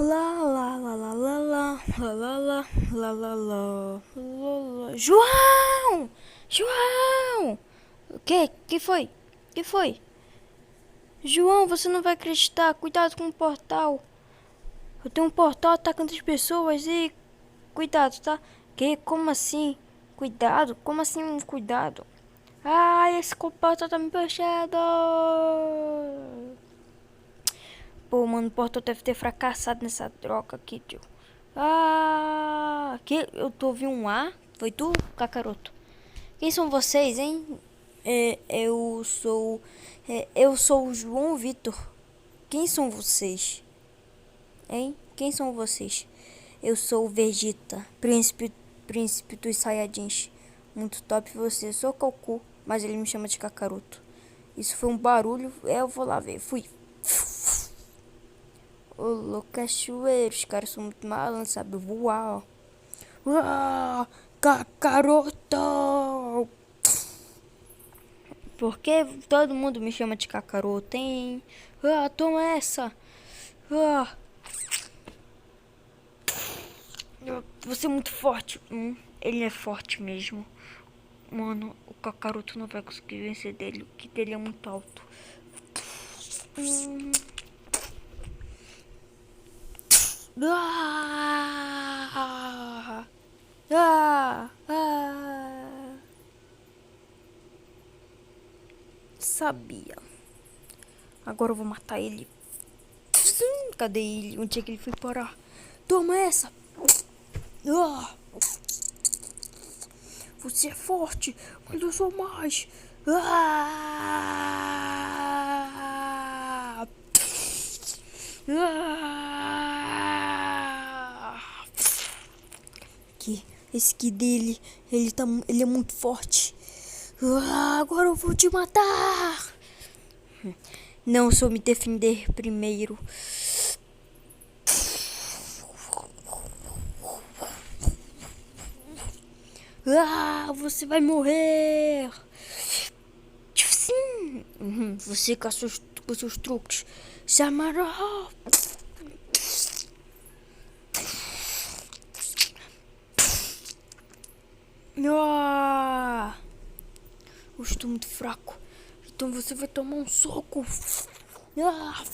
lá, lá, lá, lá, lá, lá, lá, lá, lá, lá, lá, lá, lá. João! João! O quê? Que foi? Que foi? João, você não vai acreditar. Cuidado com o portal. Eu tenho um portal atacando as pessoas e... Cuidado, tá? Que? Como assim? Cuidado? Como assim cuidado? Ai, esse portal tá me puxando! Pô, mano, o portal deve ter fracassado nessa troca aqui, tio. Ah, que eu tô ouvindo um A? Foi tu, Kakaroto? Quem são vocês, hein? Eu sou o João Vitor. Quem são vocês? Hein? Quem são vocês? Eu sou o Vegeta, príncipe dos Saiyajins. Muito top você. Sou Goku, mas ele me chama de Kakaroto. Isso foi um barulho. Eu vou lá ver. Fui. Ô, louco, cachoeiro. Os caras são muito malandros, sabe? Voar, ó. Ah, Kakaroto! Por que todo mundo me chama de Kakaroto, hein? Ah, toma essa! Ah. Você é muito forte. Ele é forte mesmo. Mano, o Kakaroto não vai conseguir vencer dele. O que dele é muito alto. Ah! Ah! Ah! Sabia. Agora eu vou matar ele. Cadê ele? Onde é que ele foi parar? Toma essa! Ah! Você é forte, mas eu sou mais. Ah! Ah! Esse aqui dele, ele é muito forte. Ah, agora eu vou te matar. Não, se eu me defender primeiro. Ah, você vai morrer. Sim. Você com seus truques. Samará. Ah, eu estou muito fraco. Então você vai tomar um soco. Ah,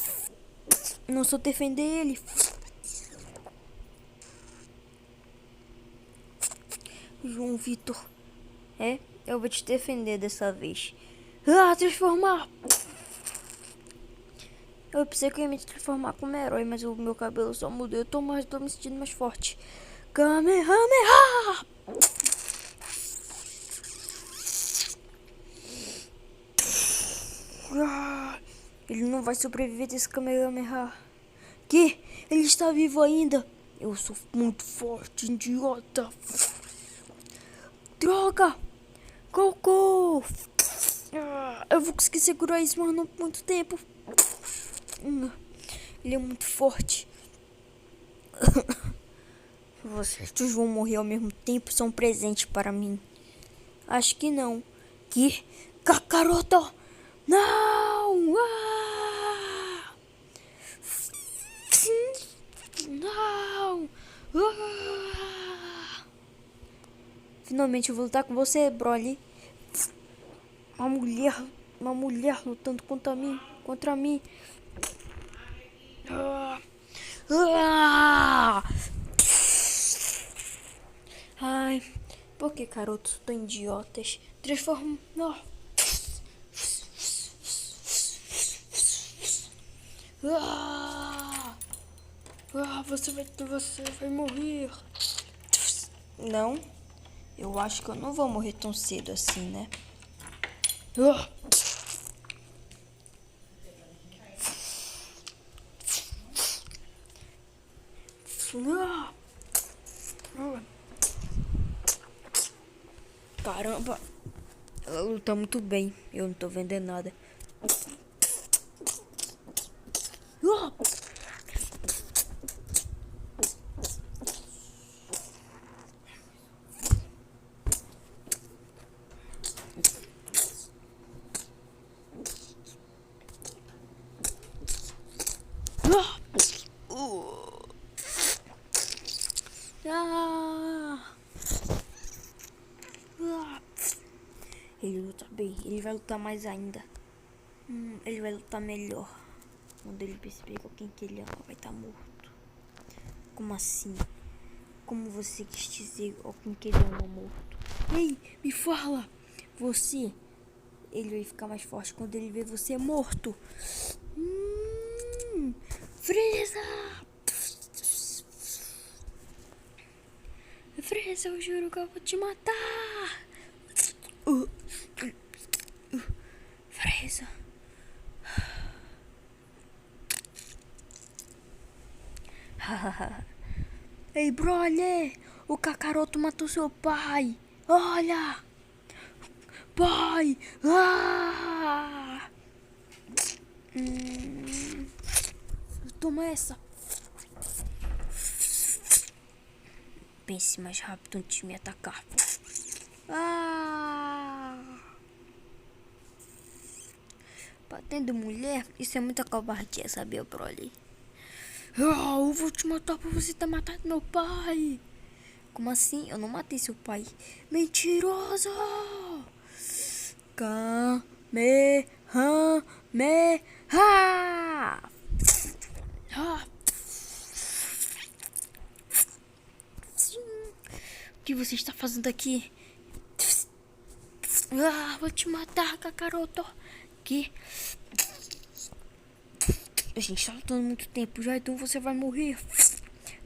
não só defender ele. João Vitor. Eu vou te defender dessa vez. Ah, transformar. Eu pensei que eu ia me transformar como herói, mas o meu cabelo só mudou. Eu tô me sentindo mais forte. Kamehameha! Ah, ele não vai sobreviver desse Kamehameha. Que? Ele está vivo ainda. Eu sou muito forte, idiota. Droga! Goku! Ah, eu vou conseguir segurar isso, mano, por muito tempo. Ele é muito forte. Vocês vão morrer ao mesmo tempo, são um presente para mim. Acho que não. Que? Kakaroto! Não! Ah! Não! Ah! Finalmente eu vou lutar com você, Broly. Uma mulher lutando contra mim. Ah! Ah! Ai, por que garotos tão idiotas? Transforma. Ah! Ah, você vai morrer. Não, eu acho que eu não vou morrer tão cedo assim, né? Ah! Ah! Caramba, ela luta muito bem. Eu não tô vendo nada. Ah! Ah! Ah! Ah! Ele luta bem, ele vai lutar mais ainda. Ele vai lutar melhor. Quando ele perceber que alguém que ele ama vai estar morto. Como assim? Como você quis dizer alguém que ele ama morto? Ei, me fala! Você, ele vai ficar mais forte quando ele ver você morto. Frieza! Frieza, eu juro que eu vou te matar! Frieza! Ei, Broly! O Kakaroto matou seu pai! Olha! Pai! Ah! Toma essa! Pense mais rápido antes de me atacar. Ah! Batendo mulher? Isso é muita covardia, sabia, Broly? Ah, eu vou te matar por você ter matado meu pai! Como assim? Eu não matei seu pai. Mentiroso! Kamehameha! O que você está fazendo aqui? Vou te matar, Kakaroto. Que? A gente tá lutando muito tempo já, então você vai morrer.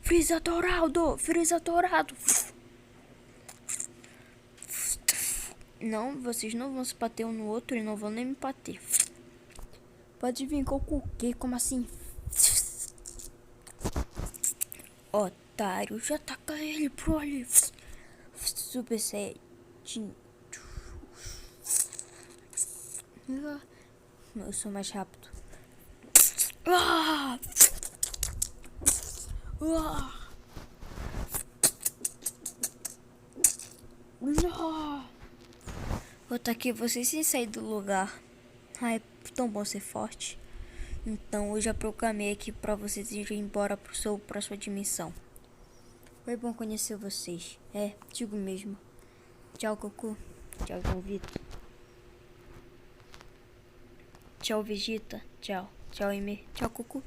Frieza dourado! Frieza dourado! Não, vocês não vão se bater um no outro e não vão nem me bater. Pode vir, Goku. Que? Como assim? Otário, já ataca ele, Broly. Super Saiyajin. Eu sou mais rápido. Vou atacar você sem sair do lugar. É tão bom ser forte. Então eu já proclamei aqui pra vocês irem embora pro sua próxima dimensão. Foi bom conhecer vocês. Digo mesmo. Tchau, Goku. Tchau, João Vitor. Tchau, Vegeta. Tchau. Tchau, Ime. Tchau, Goku.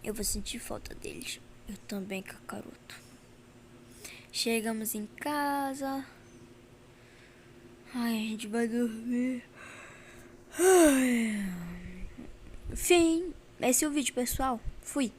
Eu vou sentir falta deles. Eu também, Kakaroto. Chegamos em casa. Ai, a gente vai dormir. Fim. Esse é o vídeo, pessoal. Fui.